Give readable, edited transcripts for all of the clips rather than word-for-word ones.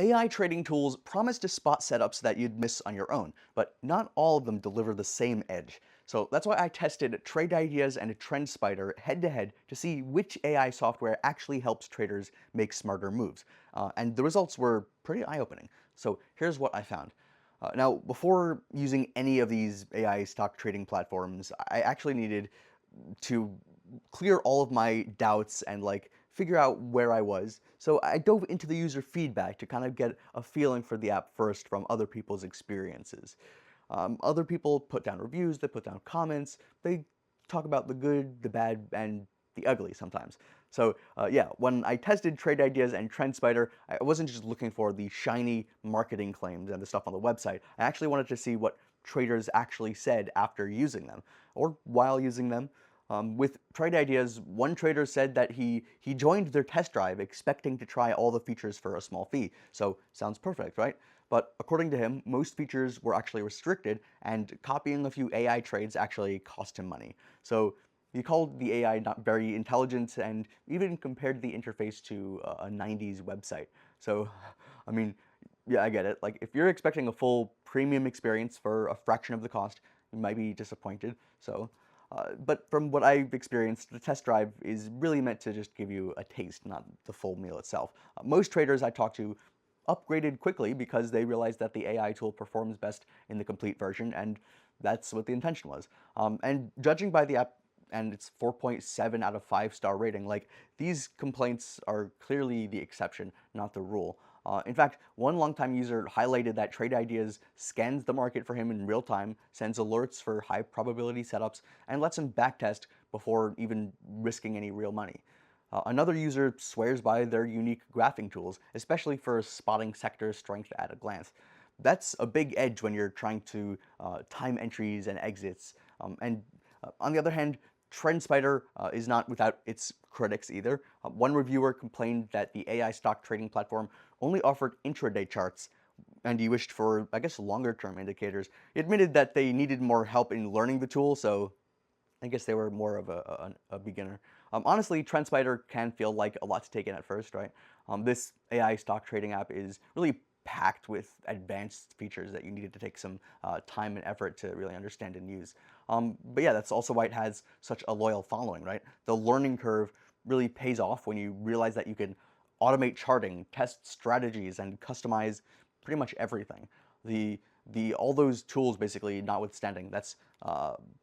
AI trading tools promise to spot setups that you'd miss on your own, but not all of them deliver the same edge. So that's why I tested Trade Ideas and TrendSpider head-to-head to see which AI software actually helps traders make smarter moves. And the results were pretty eye-opening. So here's what I found. Now, before using any of these AI stock trading platforms, I actually needed to clear all of my doubts and figure out where I was. So I dove into the user feedback to kind of get a feeling for the app first from other people's experiences. Other people put down reviews, they put down comments, they talk about the good, the bad, and the ugly sometimes. So yeah, when I tested Trade Ideas and TrendSpider, I wasn't just looking for the shiny marketing claims and the stuff on the website. I actually wanted to see what traders actually said after using them, or while using them. With Trade Ideas, one trader said that he joined their test drive expecting to try all the features for a small fee. So sounds perfect, right? But according to him, most features were actually restricted, and copying a few AI trades actually cost him money. So he called the AI not very intelligent and even compared the interface to a 90s website. So, I mean, yeah, I get it. Like, if you're expecting a full premium experience for a fraction of the cost, you might be disappointed. So, but from what I've experienced, the test drive is really meant to just give you a taste, not the full meal itself. Most traders I talked to upgraded quickly because they realized that the AI tool performs best in the complete version, and that's what the intention was. And judging by the app and its 4.7 out of 5-star rating, these complaints are clearly the exception, not the rule. In fact, one longtime user highlighted that Trade Ideas scans the market for him in real time, sends alerts for high probability setups, and lets him backtest before even risking any real money. Another user swears by their unique graphing tools, especially for spotting sector strength at a glance. That's a big edge when you're trying to time entries and exits. On the other hand, TrendSpider is not without its critics either. One reviewer complained that the AI stock trading platform only offered intraday charts, and he wished for, I guess, longer-term indicators. He admitted that they needed more help in learning the tool, so I guess they were more of a beginner. Honestly, TrendSpider can feel like a lot to take in at first, right? This AI stock trading app is really packed with advanced features that you needed to take some time and effort to really understand and use. But yeah, that's also why it has such a loyal following, right? The learning curve really pays off when you realize that you can automate charting, test strategies, and customize pretty much everything. All those tools basically notwithstanding, that's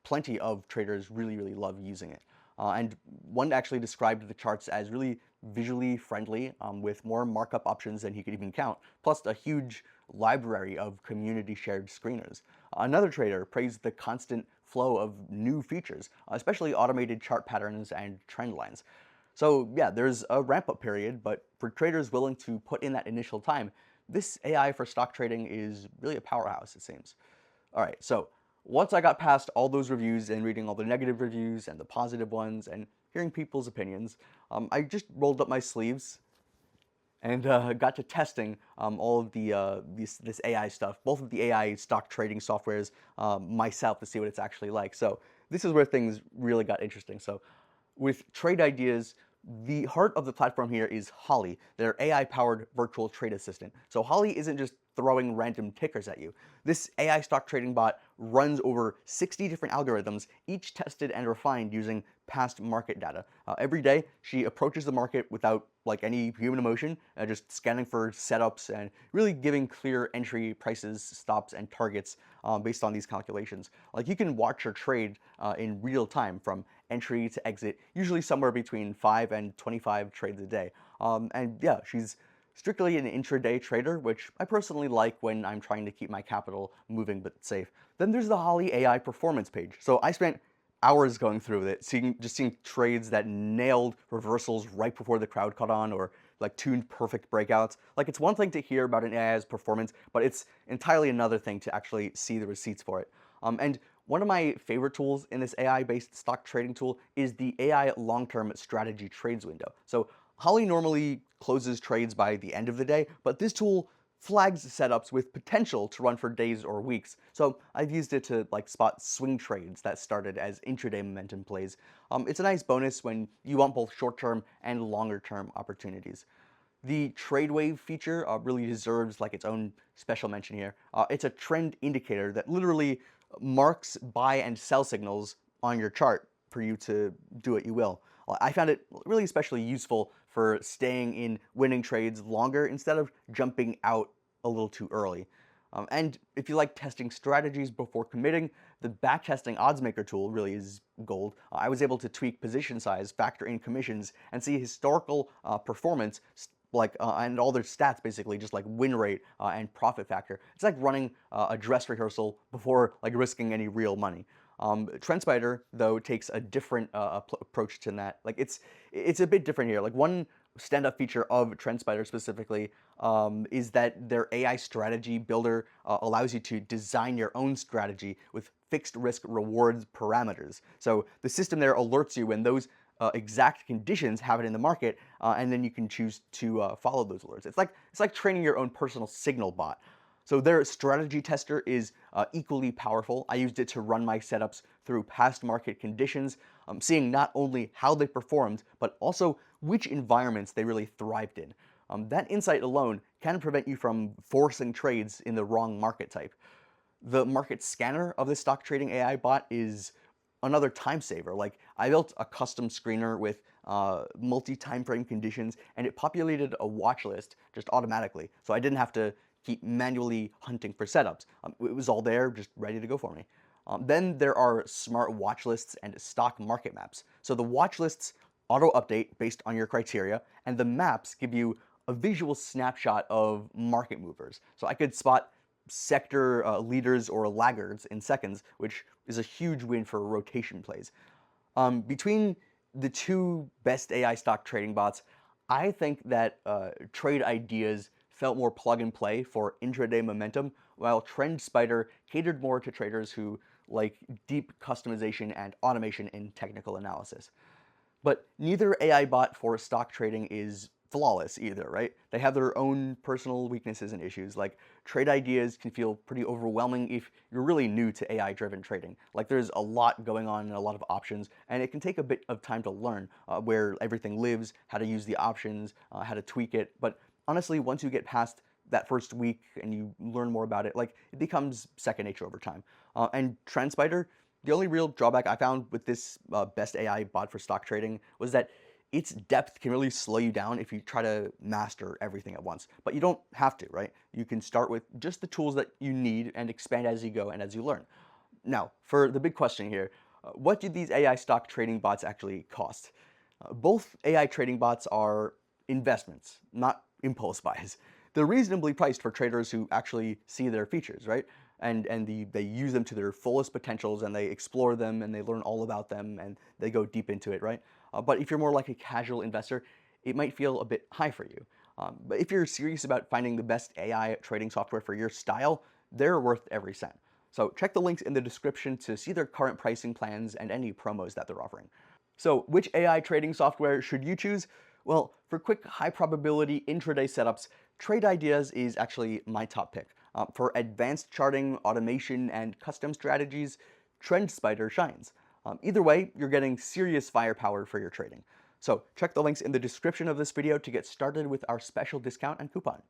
plenty of traders really love using it. And one actually described the charts as really visually friendly, with more markup options than he could even count, plus a huge library of community shared screeners. Another trader praised the constant flow of new features, especially automated chart patterns and trend lines. So yeah, there's a ramp-up period, but for traders willing to put in that initial time, this AI for stock trading is really a powerhouse, it seems. All right, so once I got past all those reviews and reading all the negative reviews and the positive ones and hearing people's opinions, I just rolled up my sleeves and got to testing all of this AI stuff, both of the AI stock trading softwares myself to see what it's actually like. So this is where things really got interesting. So with Trade Ideas, the heart of the platform here is Holly, their AI-powered virtual trade assistant. So Holly isn't just throwing random tickers at you. This AI stock trading bot runs over 60 different algorithms, each tested and refined using past market data. Every day, she approaches the market without any human emotion, just scanning for setups and really giving clear entry prices, stops, and targets based on these calculations. You can watch her trade in real time from entry to exit, usually somewhere between 5 and 25 trades a day. And yeah, she's strictly an intraday trader, which I personally like when I'm trying to keep my capital moving but safe. Then there's the Holly AI performance page. So I spent hours going through it, seeing trades that nailed reversals right before the crowd caught on, or tuned perfect breakouts. It's one thing to hear about an AI's performance, but it's entirely another thing to actually see the receipts for it. And one of my favorite tools in this AI-based stock trading tool is the AI long-term strategy trades window. So Holly normally closes trades by the end of the day, but this tool flags setups with potential to run for days or weeks. So I've used it to spot swing trades that started as intraday momentum plays. It's a nice bonus when you want both short-term and longer-term opportunities. The trade wave feature really deserves like its own special mention here. It's a trend indicator that literally marks buy and sell signals on your chart for you to do what you will. I found it really especially useful for staying in winning trades longer instead of jumping out a little too early. And if you like testing strategies before committing, the backtesting oddsmaker tool really is gold. I was able to tweak position size, factor in commissions, and see historical performance and all their stats basically, just like win rate and profit factor. It's like running a dress rehearsal before like risking any real money. TrendSpider though takes a different approach to that. Like it's a bit different here. Like one stand-up feature of TrendSpider specifically is that their AI strategy builder allows you to design your own strategy with fixed risk rewards parameters. So the system there alerts you when those exact conditions happen in the market, and then you can choose to follow those alerts. It's like training your own personal signal bot. So their strategy tester is equally powerful. I used it to run my setups through past market conditions, seeing not only how they performed, but also which environments they really thrived in. That insight alone can prevent you from forcing trades in the wrong market type. The market scanner of this stock trading AI bot is another time saver. Like I built a custom screener with multi-timeframe conditions, and it populated a watch list just automatically. So I didn't have to keep manually hunting for setups. It was all there, just ready to go for me. Then there are smart watch lists and stock market maps. So the watch lists auto-update based on your criteria, and the maps give you a visual snapshot of market movers. So I could spot sector leaders or laggards in seconds, which is a huge win for rotation plays. Between the two best AI stock trading bots, I think that Trade Ideas felt more plug and play for intraday momentum, while TrendSpider catered more to traders who like deep customization and automation in technical analysis. But neither AI bot for stock trading is flawless either, right? They have their own personal weaknesses and issues. Like Trade Ideas can feel pretty overwhelming if you're really new to AI-driven trading. Like there's a lot going on and a lot of options, and it can take a bit of time to learn where everything lives, how to use the options, how to tweak it. But honestly, once you get past that first week and you learn more about it, like it becomes second nature over time. And TrendSpider, the only real drawback I found with this best AI bot for stock trading was that its depth can really slow you down if you try to master everything at once. But you don't have to, right? You can start with just the tools that you need and expand as you go and as you learn. Now, for the big question here, what do these AI stock trading bots actually cost? Both AI trading bots are investments, not impulse buys. They're reasonably priced for traders who actually see their features, right? They use them to their fullest potentials, and they explore them, and they learn all about them, and they go deep into it, right? But if you're more like a casual investor, it might feel a bit high for you. But if you're serious about finding the best AI trading software for your style, they're worth every cent. So check the links in the description to see their current pricing plans and any promos that they're offering. So which AI trading software should you choose? Well, for quick, high probability intraday setups, Trade Ideas is actually my top pick. For advanced charting, automation, and custom strategies, TrendSpider shines. Either way, you're getting serious firepower for your trading. So check the links in the description of this video to get started with our special discount and coupon.